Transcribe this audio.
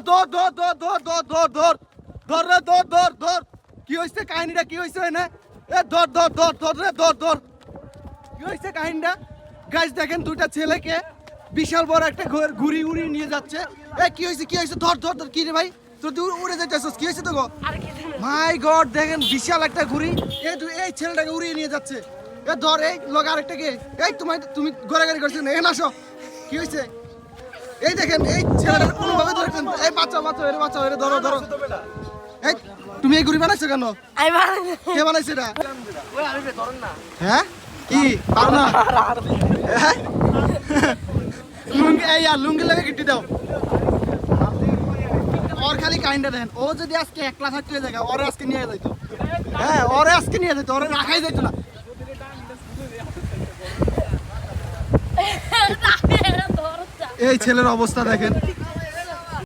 ধর ধর ধর ধর ধর ধর ধর ধর রে ধর ধর ধর কি হইছে কাহিনীটা কি হইছে না এ ধর ধর ধর ধর রে ধর ধর কি হইছে কাহিনীটা গাইস দেখেন দুইটা ছেলেকে বিশাল বড় একটা ঘুড়ি উড়িয়ে নিয়ে যাচ্ছে এ কি হইছে ধর ধর ধর কি রে ভাই তোর উড়ে যাইতেছস কি হইছে তো গো মাই গড দেখেন বিশাল একটা ঘুড়ি এই ছেলেটাকে উড়িয়ে নিয়ে যাচ্ছে এ ধর এই লোক আরেকটাকে এই তুমি ঘোরাঘুরি করছিস না এখানে আসো কি হইছে এই দেখেন এই ছেলেটার কোনোভাবে ধরছেন এই বাচ্চা এর ধরো ধরো এই তুমি এই ঘুড়ি বানাইছো কেন আমি বানাই কে বানাইছে এটা ওই আমি ধরুন না হ্যাঁ কি পারো না হ্যাঁ? লুঙ্গি এই আর লুঙ্গি লাগে গিটি দাও ওর খালি কাইন্ডা দেন ও যদি আজকে একলা থাকতে জায়গা ওরে আজকে নিয়ে যাইতো হ্যাঁ ওরে আজকে নিয়ে যাইতো ওরে রাখাই যাইতো না এই ছেলের অবস্থা দেখেন